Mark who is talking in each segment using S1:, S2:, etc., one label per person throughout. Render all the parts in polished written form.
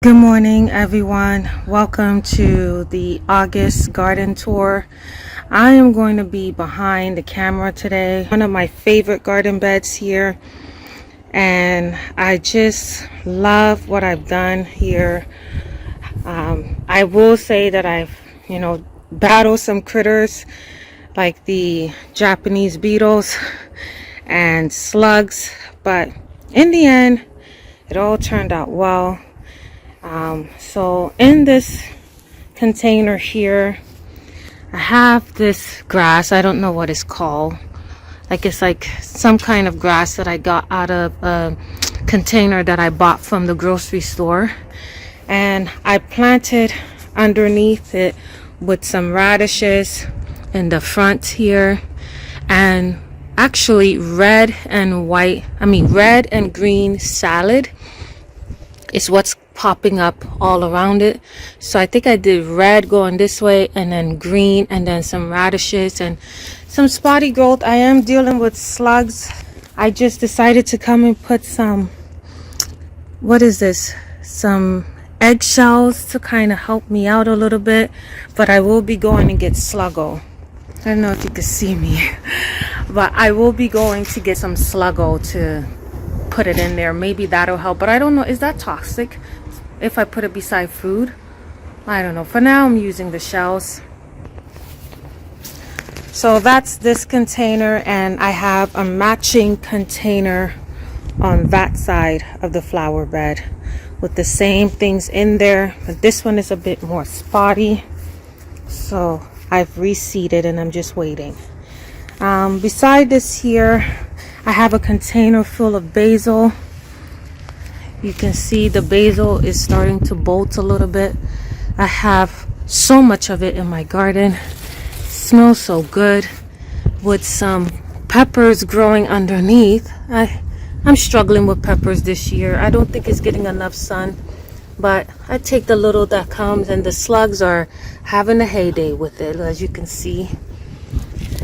S1: Good morning, everyone. Welcome to the August garden tour. I am going to be behind the camera today. One of my favorite garden beds here, and I just love what I've done here. I will say that I've, battled some critters like the Japanese beetles and slugs, but in the end, it all turned out well. So in this container here, I have this grass. I don't know what it's called. It's like some kind of grass that I got out of a container that I bought from the grocery store. And I planted underneath it with some radishes in the front here. And actually red and green salad is what's popping up all around it. So I think I did red going this way, and then green, and then some radishes and some spotty growth. I am dealing with slugs. I just decided to come and put some some eggshells to kind of help me out a little bit, but I will be going to get sluggo. I don't know if you can see me but I will be going to get some sluggo to put it in there. Maybe that'll help, but I don't know, is that toxic if I put it beside food? I don't know. For now I'm using the shells. So that's this container, and I have a matching container on that side of the flower bed with the same things in there, but this one is a bit more spotty, so I've reseeded and I'm just waiting. Beside this here, I have a container full of basil. You can see the basil is starting to bolt a little bit. I have so much of it in my garden. It smells so good, with some peppers growing underneath. I'm struggling with peppers this year. I don't think it's getting enough sun, but I take the little that comes, and the slugs are having a heyday with it, as you can see.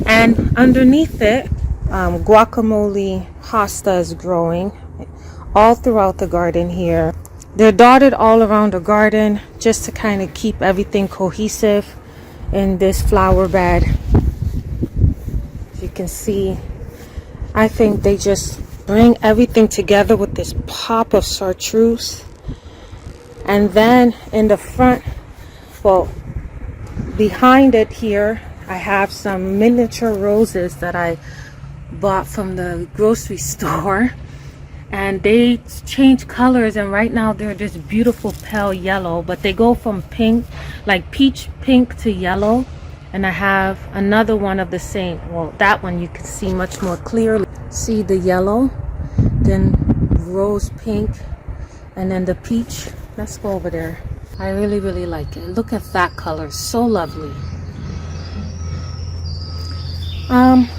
S1: And underneath it, guacamole hosta is growing all throughout the garden here. They're dotted all around the garden just to kind of keep everything cohesive in this flower bed. As you can see, I think they just bring everything together with this pop of chartreuse. And then in the front, behind it here, I have some miniature roses that I bought from the grocery store, and they change colors, and right now they're this beautiful pale yellow, but they go from pink, like peach pink, to yellow. And I have another one of the same, that one you can see much more clearly. See the yellow, then rose pink, and then the peach. Let's go over there. I really like it. Look at that color, so lovely.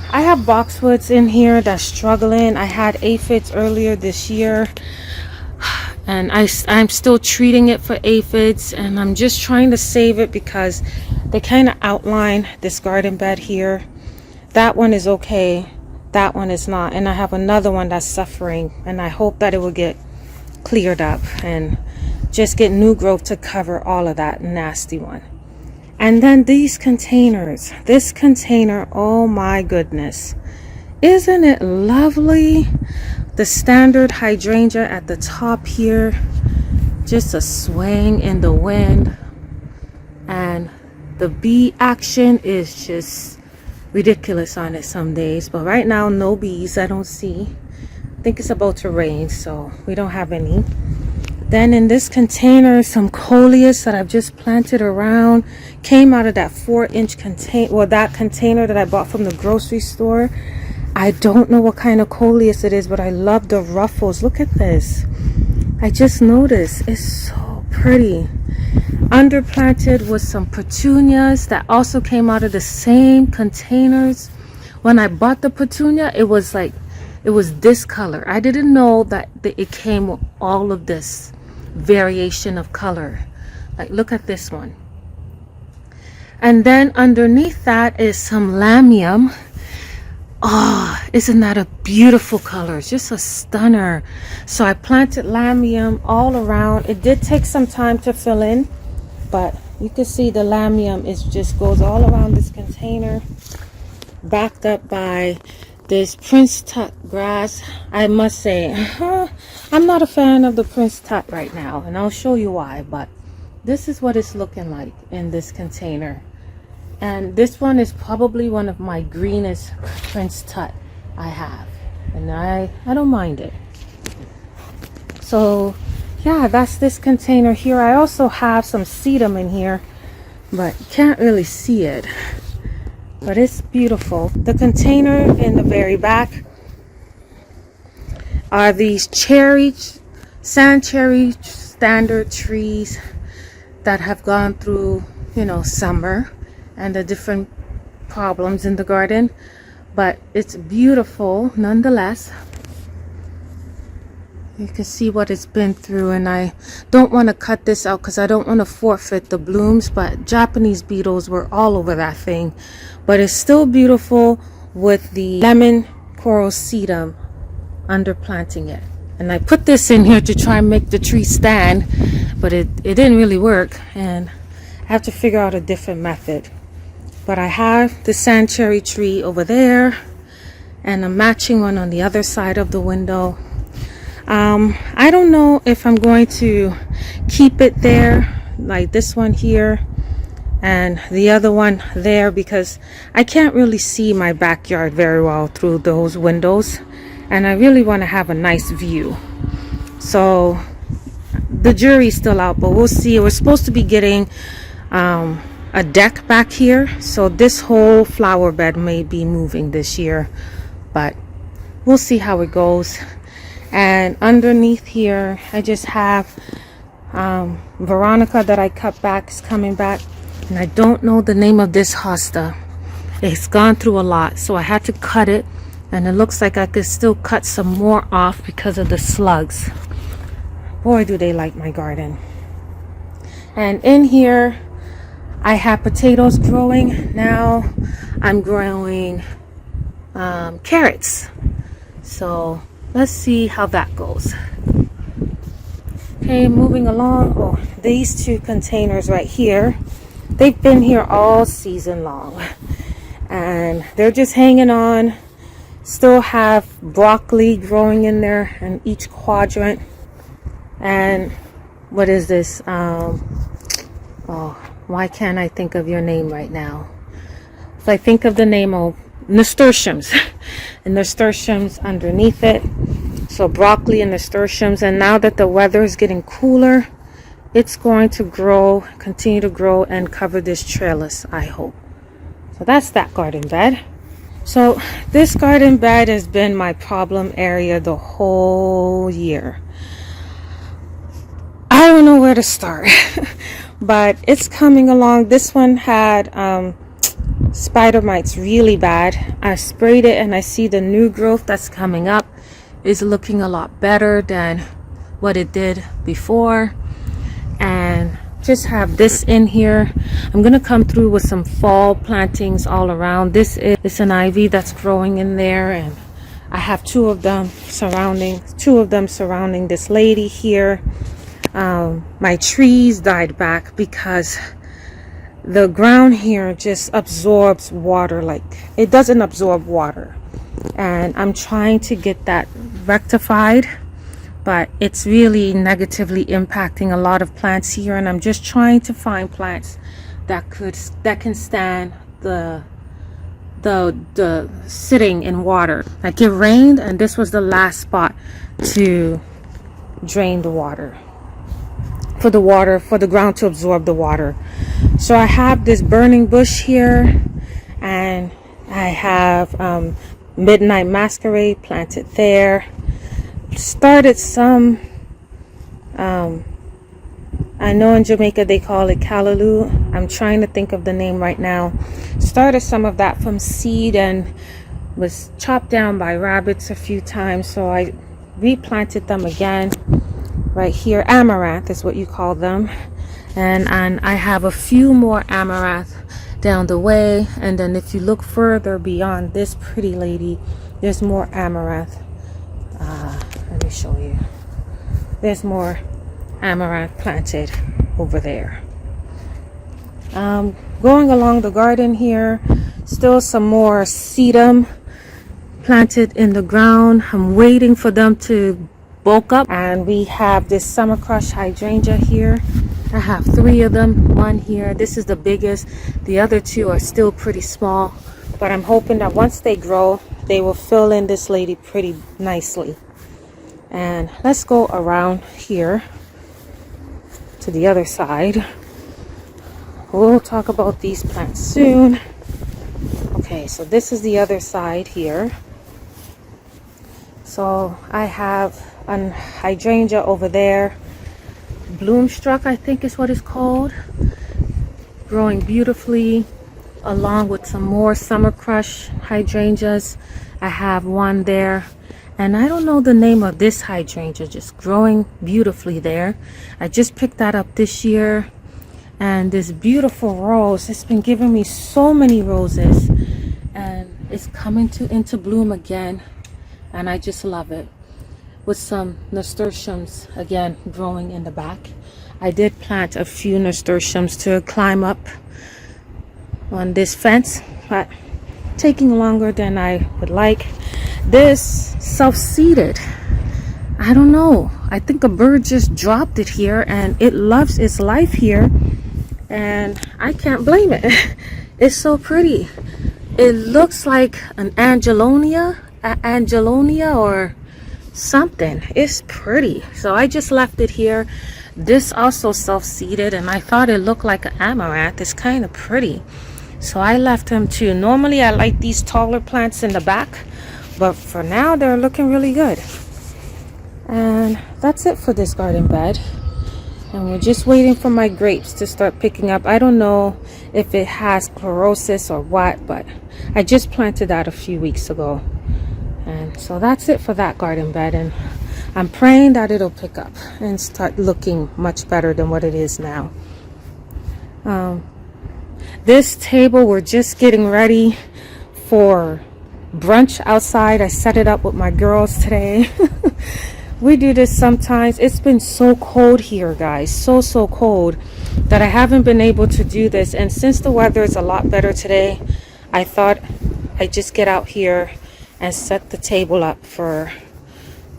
S1: I have boxwoods in here that's struggling. I had aphids earlier this year, and I'm still treating it for aphids, and I'm just trying to save it because they kind of outline this garden bed here. That one is okay, that one is not, and I have another one that's suffering, and I hope that it will get cleared up and just get new growth to cover all of that nasty one. And then these containers, this container, oh my goodness, isn't it lovely? The standard hydrangea at the top here, just a swaying in the wind, and the bee action is just ridiculous on it some days. But right now, no bees, I don't see. I think it's about to rain, so we don't have any. Then in this container, some coleus that I've just planted around, came out of that 4-inch container, that container that I bought from the grocery store. I don't know what kind of coleus it is, but I love the ruffles. Look at this. I just noticed, it's so pretty. Underplanted with some petunias that also came out of the same containers. When I bought the petunia, it was this color. I didn't know that it came with all of this variation of color. Like, look at this one. And then underneath that is some lamium. Oh, isn't that a beautiful color? It's just a stunner. So I planted lamium all around. It did take some time to fill in, but you can see the lamium is just goes all around this container, backed up by this Prince Tut grass. I must say, I'm not a fan of the Prince Tut right now, and I'll show you why, but this is what it's looking like in this container. And this one is probably one of my greenest Prince Tut I have, and I don't mind it. So yeah, that's this container here. I also have some sedum in here, but you can't really see it, but it's beautiful. The container in the very back are these sand cherry standard trees that have gone through, you know, summer and the different problems in the garden, but it's beautiful nonetheless. You can see what it's been through, and I don't want to cut this out because I don't want to forfeit the blooms, but Japanese beetles were all over that thing. But it's still beautiful with the lemon coral sedum under planting it. And I put this in here to try and make the tree stand, but it didn't really work, and I have to figure out a different method. But I have the sand cherry tree over there and a matching one on the other side of the window. I don't know if I'm going to keep it there, like this one here and the other one there, because I can't really see my backyard very well through those windows, and I really want to have a nice view. So the jury's still out, but we'll see. We're supposed to be getting a deck back here, so this whole flower bed may be moving this year, but we'll see how it goes. And underneath here I just have Veronica that I cut back is coming back, and I don't know the name of this hosta. It's gone through a lot, so I had to cut it, and it looks like I could still cut some more off because of the slugs. Boy, do they like my garden. And in here I have potatoes growing. Now I'm growing carrots, so let's see how that goes. Okay, moving along. Oh, these two containers right here, they've been here all season long, and they're just hanging on. Still have broccoli growing in there in each quadrant. And what is this? Oh, why can't I think of your name right now? If I think of the name of nasturtiums, and nasturtiums underneath it. So broccoli and nasturtiums, and now that the weather is getting cooler, it's going to grow, continue to grow, and cover this trellis, I hope. So that's that garden bed. So this garden bed has been my problem area the whole year. I don't know where to start, but it's coming along. This one had spider mites really bad. I sprayed it, and I see the new growth that's coming up is looking a lot better than what it did before. And just have this in here. I'm gonna come through with some fall plantings all around. This is an ivy that's growing in there, and I have two of them surrounding this lady here. My trees died back because the ground here just absorbs water, like it doesn't absorb water, and I'm trying to get that rectified, but it's really negatively impacting a lot of plants here, and I'm just trying to find plants that can stand the sitting in water. Like it rained, and this was the last spot to drain the water, for the ground to absorb the water. So I have this burning bush here, and I have midnight masquerade planted there. Started some I know in Jamaica they call it callaloo. I'm trying to think of the name right now. Started some of that from seed and was chopped down by rabbits a few times, so I replanted them again. Right here, amaranth is what you call them, and I have a few more amaranth down the way. And then if you look further beyond this pretty lady, there's more amaranth. Let me show you. There's more amaranth planted over there. Going along the garden here, still some more sedum planted in the ground. I'm waiting for them to bulk up. And we have this summer crush hydrangea here. I have 3 of them. One here, this is the biggest. The other 2 are still pretty small, but I'm hoping that once they grow, they will fill in this lady pretty nicely. And let's go around here to the other side. We'll talk about these plants soon. Okay, so this is the other side here. So I have an hydrangea over there. Bloomstruck, I think is what it's called. Growing beautifully, along with some more summer crush hydrangeas. I have one there. And I don't know the name of this hydrangea, just growing beautifully there. I just picked that up this year. And this beautiful rose, it's been giving me so many roses. And it's coming into bloom again. And I just love it. With some nasturtiums again growing in the back. I did plant a few nasturtiums to climb up on this fence, but taking longer than I would like. This self-seeded, I don't know, I think a bird just dropped it here and it loves its life here, and I can't blame it. It's so pretty. It looks like an Angelonia or something. It's pretty. So I just left it here. This also self-seeded, and I thought it looked like an amaranth. It's kind of pretty, so I left them too. Normally I like these taller plants in the back, but for now they're looking really good. And that's it for this garden bed. And we're just waiting for my grapes to start picking up. I don't know if it has chlorosis or what, but I just planted that a few weeks ago. And so that's it for that garden bed, and I'm praying that it'll pick up and start looking much better than what it is now. This table, we're just getting ready for brunch outside. I set it up with my girls today. We do this sometimes. It's been so cold here, guys, so cold that I haven't been able to do this. And since the weather is a lot better today, I thought I'd just get out here and set the table up for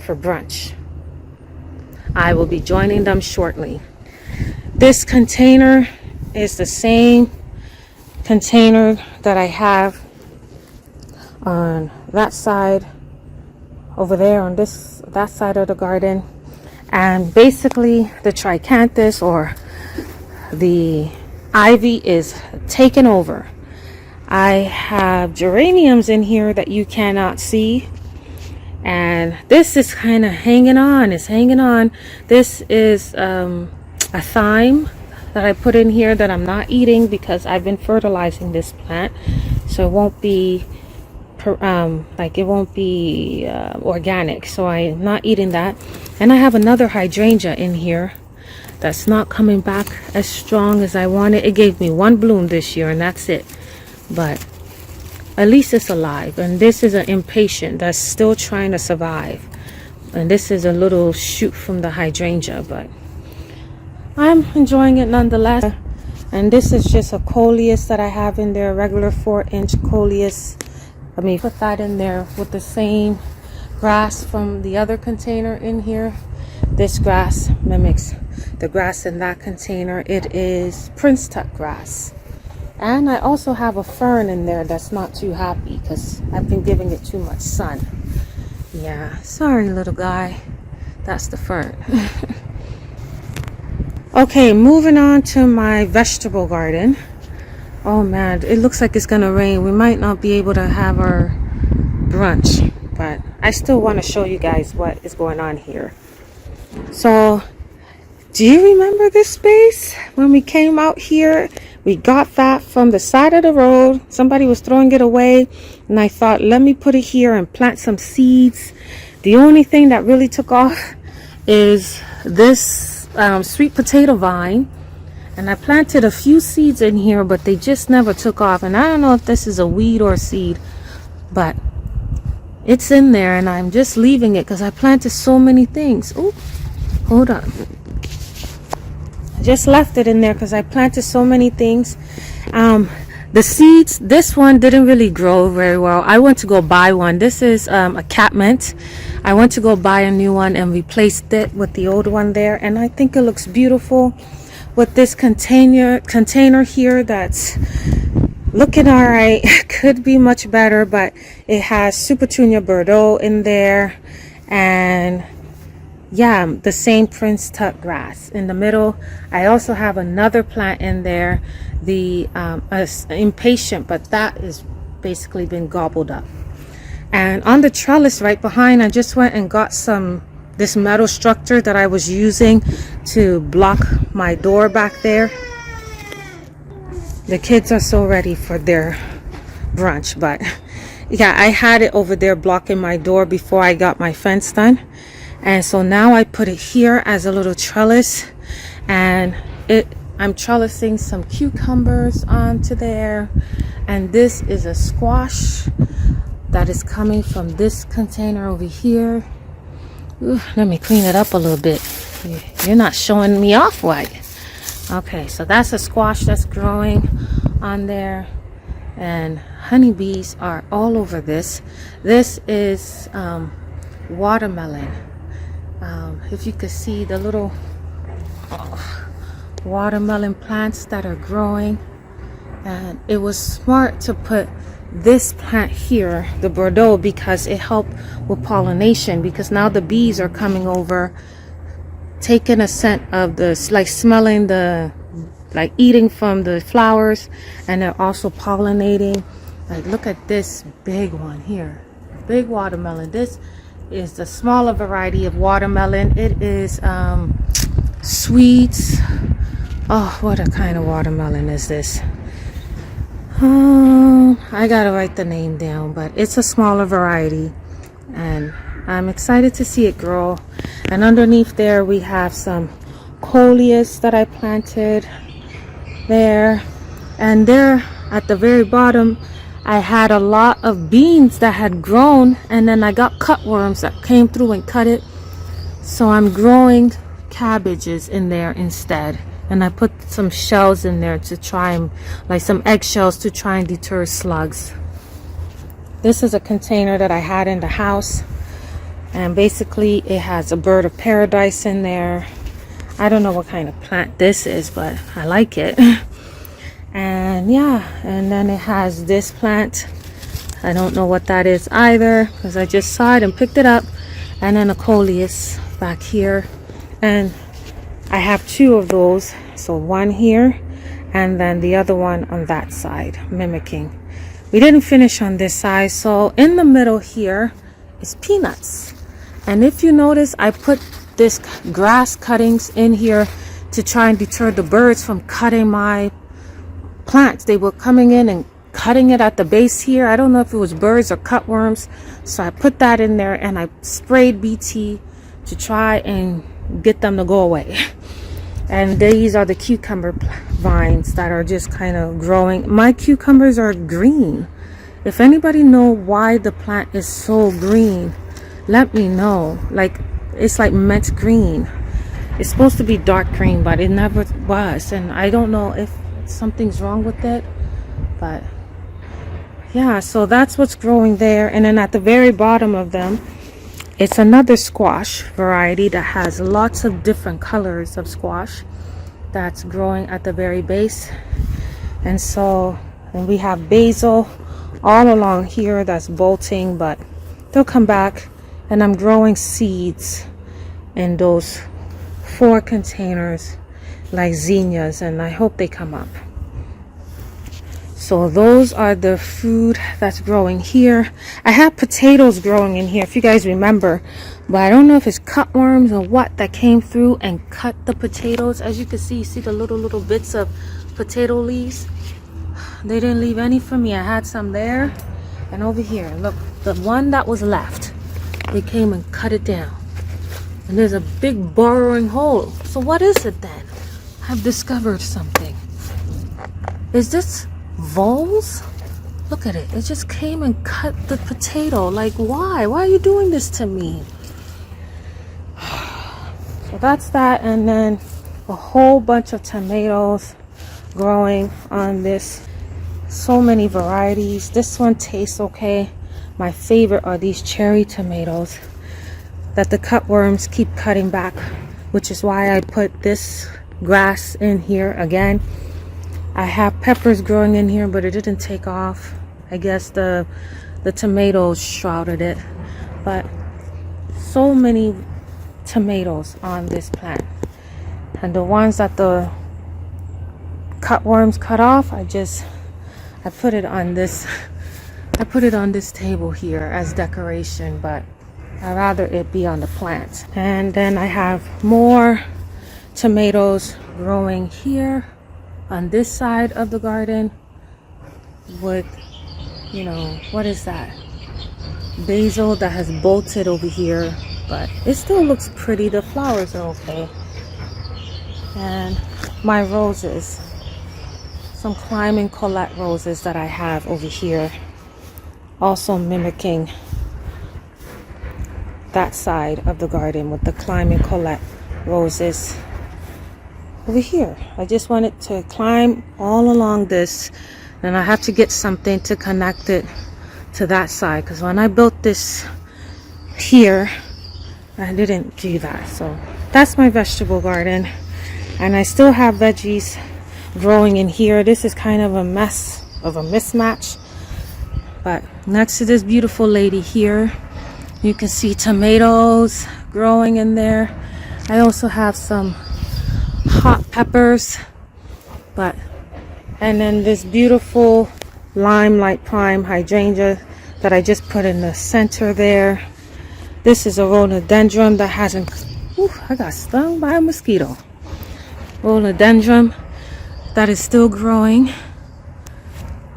S1: brunch. I will be joining them shortly. This container is the same container that I have on that side over there, on that side of the garden. And basically the tricanthus or the ivy is taken over. I have geraniums in here that you cannot see, and this is kind of hanging on. It's hanging on. This is a thyme that I put in here that I'm not eating because I've been fertilizing this plant, so it won't be organic, so I'm not eating that. And I have another hydrangea in here that's not coming back as strong as I wanted. It gave me 1 bloom this year and that's it, but at least it's alive. And this is an impatient that's still trying to survive, and this is a little shoot from the hydrangea, but I'm enjoying it nonetheless. And this is just a coleus that I have in there, regular 4-inch coleus. Let me put that in there with the same grass from the other container in here. This grass mimics the grass in that container. It is Prince Tuck grass. And I also have a fern in there that's not too happy because I've been giving it too much sun. Yeah, sorry little guy. That's the fern. Okay, moving on to my vegetable garden. Oh man, it looks like it's gonna rain. We might not be able to have our brunch, but I still want to show you guys what is going on here. So, do you remember this space? When we came out here, we got that from the side of the road. Somebody was throwing it away, and I thought, let me put it here and plant some seeds. The only thing that really took off is this sweet potato vine, And I planted a few seeds in here, but they just never took off. And I don't know if this is a weed or a seed, but it's in there, and I'm just leaving it because I planted so many things. Oh, hold on. I just left it in there because I planted so many things. The seeds, this one didn't really grow very well. I went to go buy one. This is a catmint. I went to go buy a new one and replaced it with the old one there, and I think it looks beautiful with this container here that's looking all right. Could be much better, but it has Super Tunia Bordeaux in there, and yeah, the same Prince Tuck grass in the middle. I also have another plant in there, the impatient, but that is basically been gobbled up. And on the trellis right behind, I just went and got this metal structure that I was using to block my door back there. The kids are so ready for their brunch, but yeah, I had it over there blocking my door before I got my fence done. And so now I put it here as a little trellis, and I'm trellising some cucumbers onto there. And this is a squash that is coming from this container over here. Ooh, let me clean it up a little bit. You're not showing me off right. Okay, so that's a squash that's growing on there, and honeybees are all over this. This is watermelon. If you could see the little watermelon plants that are growing, and it was smart to put this plant here, the Bordeaux, because it helped with pollination, because now the bees are coming over, taking a scent of the, like smelling the, like eating from the flowers, and they're also pollinating. Like, look at this big one here, big watermelon. This is the smaller variety of watermelon. It is sweet. Oh, what a kind of watermelon is this? I gotta write the name down, but it's a smaller variety, and I'm excited to see it grow. And underneath there we have some coleus that I planted there, and there at the very bottom I had a lot of beans that had grown, and then I got cutworms that came through and cut it, so I'm growing cabbages in there instead. And I put some shells in there to try and, like some eggshells, to try and deter slugs. This is a container that I had in the house, and basically it has a bird of paradise in there. I don't know what kind of plant this is, but I like it. And yeah, and then it has this plant. I don't know what that is either, because I just saw it and picked it up. And then a coleus back here, and I have two of those, so one here and then the other one on that side, mimicking. We didn't finish on this side, so in the middle here is peanuts. And if you notice, I put this grass cuttings in here to try and deter the birds from cutting my plants. They were coming in and cutting it at the base here. I don't know if it was birds or cutworms, so I put that in there, and I sprayed BT to try and get them to go away. And these are the cucumber vines that are just kind of growing. My cucumbers are green. If anybody know why the plant is so green, let me know. Like, it's like mint green. It's supposed to be dark green, but it never was, and I don't know if something's wrong with it. But yeah, so that's what's growing there. And then at the very bottom of them, it's another squash variety that has lots of different colors of squash that's growing at the very base. And so, and we have basil all along here that's bolting, but they'll come back. And I'm growing seeds in those 4 containers like zinnias, and I hope they come up. So those are the food that's growing here. I have potatoes growing in here, if you guys remember, but I don't know if it's cutworms or what that came through and cut the potatoes. As you can see, the little bits of potato leaves. They didn't leave any for me. I had some there and over here. Look, the one that was left, they came and cut it down. And there's a big burrowing hole. So what is it then? have discovered something. Is this voles? Look at it. It just came and cut the potato. Like, why? Why are you doing this to me? So that's that. And then a whole bunch of tomatoes growing on this. So many varieties. This one tastes okay. My favorite are these cherry tomatoes that the cutworms keep cutting back, which is why I put this grass in here again. I have peppers growing in here, but it didn't take off. I guess the tomatoes shrouded it. But so many tomatoes on this plant. And the ones that the cutworms cut off, I put it on this table here as decoration, but I'd rather it be on the plant. And then I have more tomatoes growing here on this side of the garden with, you know, what is that? Basil that has bolted over here, but it still looks pretty. The flowers are okay. And my roses, some climbing Colette roses that I have over here, also mimicking that side of the garden with the climbing Colette roses over here. I just wanted to climb all along this, and I have to get something to connect it to that side, because when I built this here, I didn't do that. So that's my vegetable garden, and I still have veggies growing in here. This is kind of a mess of a mismatch, but next to this beautiful lady here, you can see tomatoes growing in there. I also have some hot peppers, and then this beautiful limelight prime hydrangea that I just put in the center there. This is a rhododendron that hasn't, I got stung by a mosquito. Rhododendron that is still growing.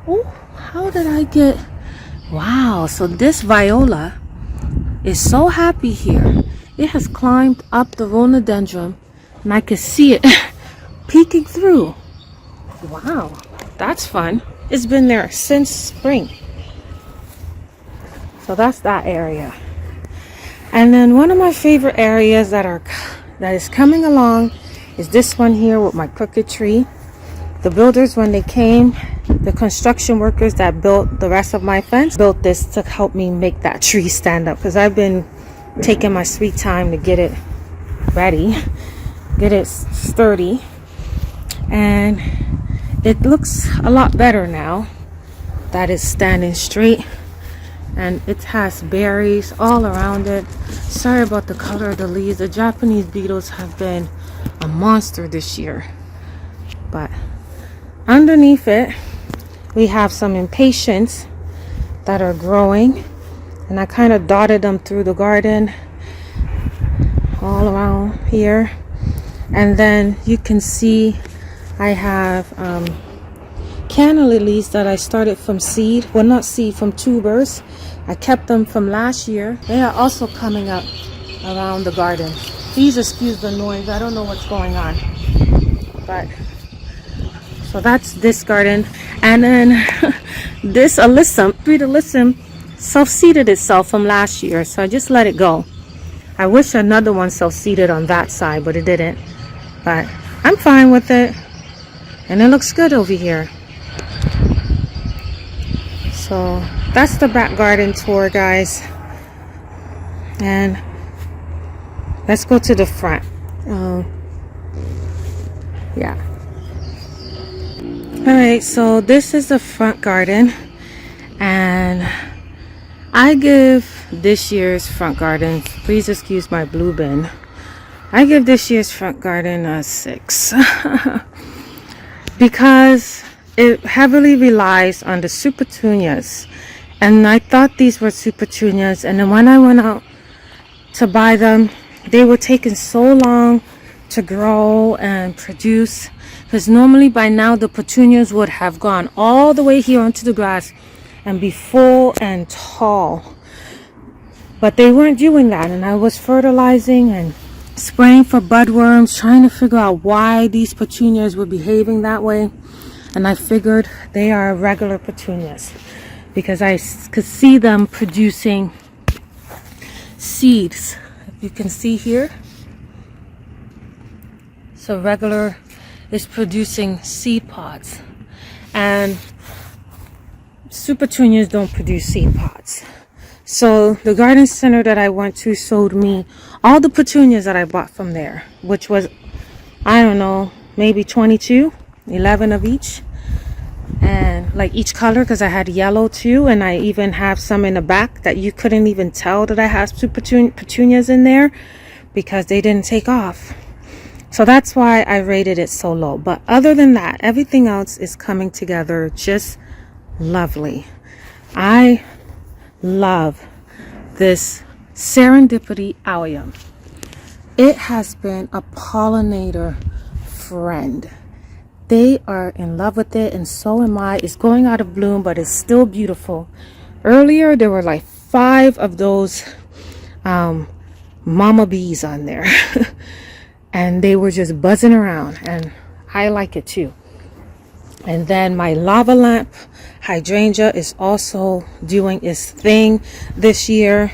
S1: Oh, how did I get, wow, so this viola is so happy here. It has climbed up the rhododendron, and I can see it peeking through. Wow, that's fun. It's been there since spring. So that's that area. And then one of my favorite areas that is coming along is this one here with my crooked tree. The builders, when they came, the construction workers that built the rest of my fence, built this to help me make that tree stand up, because I've been taking my sweet time to get it ready, get it sturdy, and it looks a lot better now that it's standing straight, and it has berries all around it. Sorry about the color of the leaves. The Japanese beetles have been a monster this year. But underneath it, we have some impatiens that are growing, and I kind of dotted them through the garden all around here. And then you can see I have canna lilies that I started from seed. Well, not seed, from tubers. I kept them from last year. They are also coming up around the garden. Please excuse the noise. I don't know what's going on. But so that's this garden. And then this alyssum, sweet alyssum, self-seeded itself from last year. So I just let it go. I wish another one self-seeded on that side, but it didn't. But I'm fine with it. And it looks good over here. So that's the back garden tour, guys. And let's go to the front. Yeah. Alright, so this is the front garden. And I give this year's front garden, please excuse my blue bin, I give this year's front garden a 6. Because it heavily relies on the supertunias, and I thought these were supertunias, and then when I went out to buy them, they were taking so long to grow and produce, because normally by now the petunias would have gone all the way here onto the grass and be full and tall, but they weren't doing that. And I was fertilizing and spraying for budworms, trying to figure out why these petunias were behaving that way. And I figured they are regular petunias because I could see them producing seeds. You can see here. So regular is producing seed pods, and super petunias don't produce seed pods. So the garden center that I went to showed me all the petunias that I bought from there, which was, I don't know, maybe 22, 11 of each, and like each color, because I had yellow too, and I even have some in the back that you couldn't even tell that I have two petunias in there because they didn't take off. So that's why I rated it so low. But other than that, everything else is coming together just lovely. I love this Serendipity Allium. It has been a pollinator friend. They are in love with it, and so am I. It's going out of bloom, but it's still beautiful. Earlier there were like 5 of those mama bees on there. And they were just buzzing around, and I like it too. And then my lava lamp hydrangea is also doing its thing this year.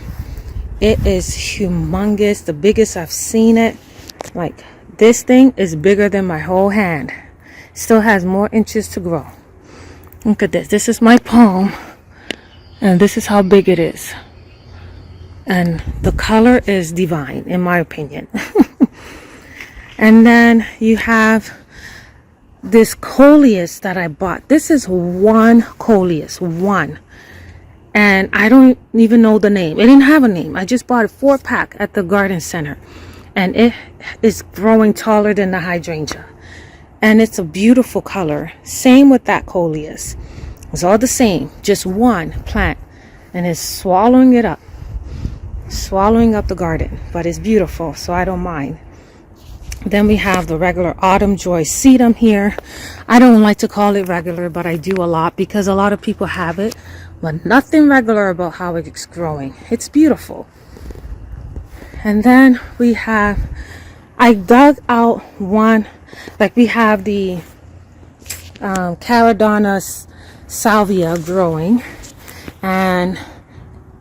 S1: It is humongous, the biggest I've seen it. Like, this thing is bigger than my whole hand. Still has more inches to grow. Look at this. This is my palm, and this is how big it is. And the color is divine, in my opinion. And then you have this coleus that I bought. This is one coleus, one. And I don't even know the name. It didn't have a name. I just bought a 4-pack at the garden center. And it is growing taller than the hydrangea. And it's a beautiful color. Same with that coleus. It's all the same. Just one plant. And it's swallowing it up. Swallowing up the garden. But it's beautiful, so I don't mind. Then we have the regular Autumn Joy sedum here. I don't like to call it regular, but I do a lot because a lot of people have it. But nothing regular about how it's growing. It's beautiful. And then we have, I dug out one, like we have the Caradonna salvia growing. And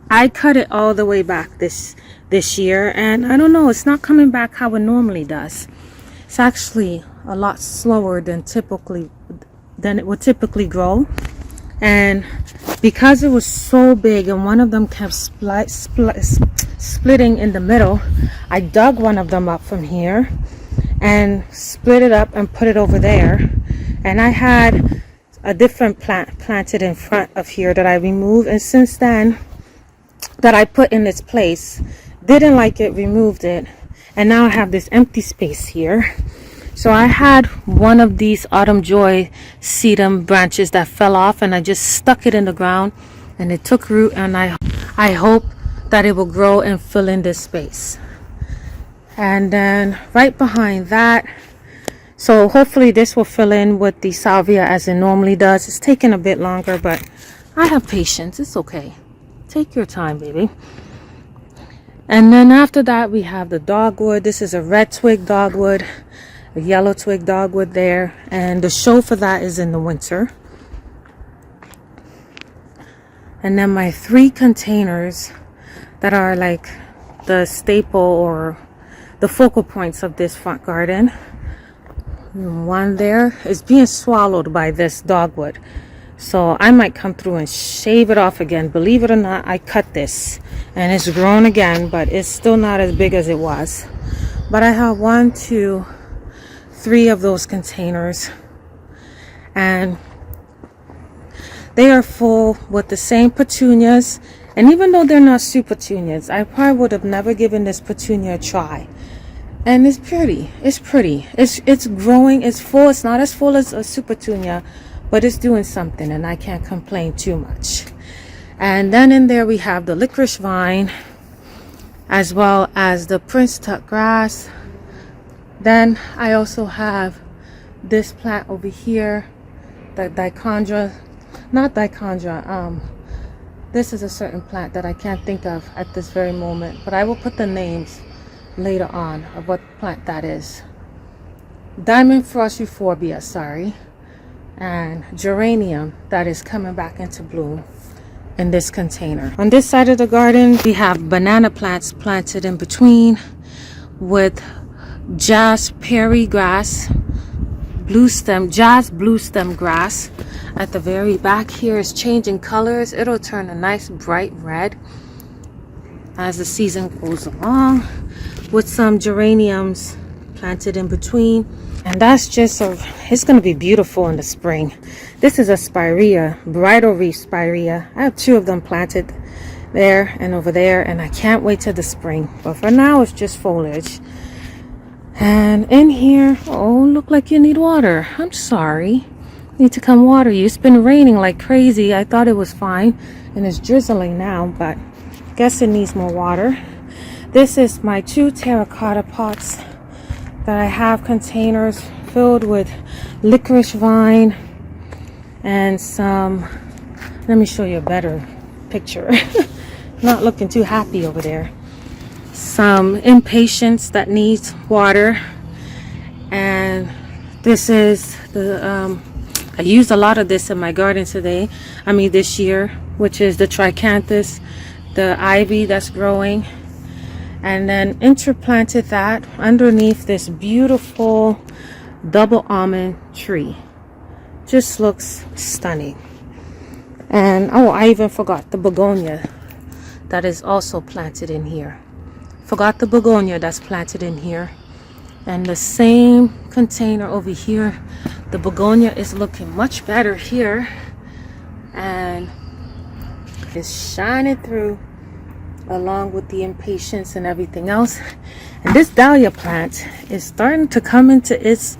S1: I cut it all the way back this year, and I don't know, it's not coming back how it normally does. It's actually a lot slower than it would typically grow. And because it was so big and one of them kept splitting in the middle, I dug one of them up from here and split it up and put it over there. And I had a different plant planted in front of here that I removed, and since then that I put in its place, didn't like it, removed it, and now I have this empty space here. So I had one of these Autumn Joy sedum branches that fell off, and I just stuck it in the ground and it took root, and I hope that it will grow and fill in this space. And then right behind that, so hopefully this will fill in with the salvia as it normally does. It's taking a bit longer, but I have patience. It's okay. Take your time, baby. And then after that, we have the dogwood. This is a red twig dogwood, a yellow twig dogwood there. And the show for that is in the winter. And then my 3 containers that are like the staple or the focal points of this front garden. One there is being swallowed by this dogwood. So I might come through and shave it off again. Believe it or not, I cut this and it's grown again, but it's still not as big as it was. But I have 1, 2, 3 of those containers, and they are full with the same petunias. And even though they're not super petunias, I probably would have never given this petunia a try. And it's pretty. It's pretty. It's growing. It's full. It's not as full as a super petunia, but it's doing something, and I can't complain too much. And then in there we have the licorice vine, as well as the Prince Tuck grass. Then I also have this plant over here, the dichondra, not dichondra, this is a certain plant that I can't think of at this very moment, but I will put the names later on of what plant that is. Diamond frost euphorbia, sorry, and geranium that is coming back into bloom in this container. On this side of the garden, we have banana plants planted in between with jazz prairie grass, jazz blue stem grass. At the very back here is changing colors. It'll turn a nice bright red as the season goes along, with some geraniums planted in between. And that's just it's going to be beautiful in the spring. This is a spirea, bridal wreath spirea. I have 2 of them planted there and over there, and I can't wait till the spring. But for now, it's just foliage. And in here, oh, look like you need water. I'm sorry. Need to come water you. It's been raining like crazy. I thought it was fine, and it's drizzling now, but guess it needs more water. This is my 2 terracotta pots that I have containers filled with licorice vine and some, let me show you a better picture. Not looking too happy over there. Some impatiens that needs water, and this is the I used a lot of this in my garden this year, which is the tricanthus, the ivy that's growing. And then interplanted that underneath this beautiful double almond tree. Just looks stunning. And oh, I even forgot the begonia that is also planted in here. Forgot the begonia that's planted in here. And the same container over here, the begonia is looking much better here, and it's shining through along with the impatiens and everything else. And this dahlia plant is starting to come into its,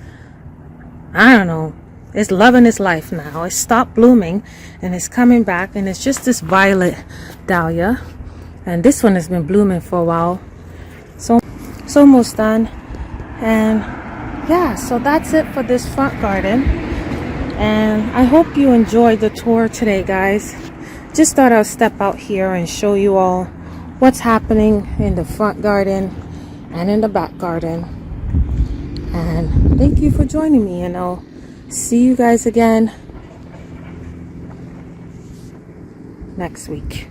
S1: I don't know, it's loving its life now. It stopped blooming and it's coming back, and it's just this violet dahlia, and this one has been blooming for a while. So it's almost done. And yeah, so that's it for this front garden, and I hope you enjoyed the tour today, guys. Just thought I'll step out here and show you all what's happening in the front garden and in the back garden. And thank you for joining me, and I'll see you guys again next week.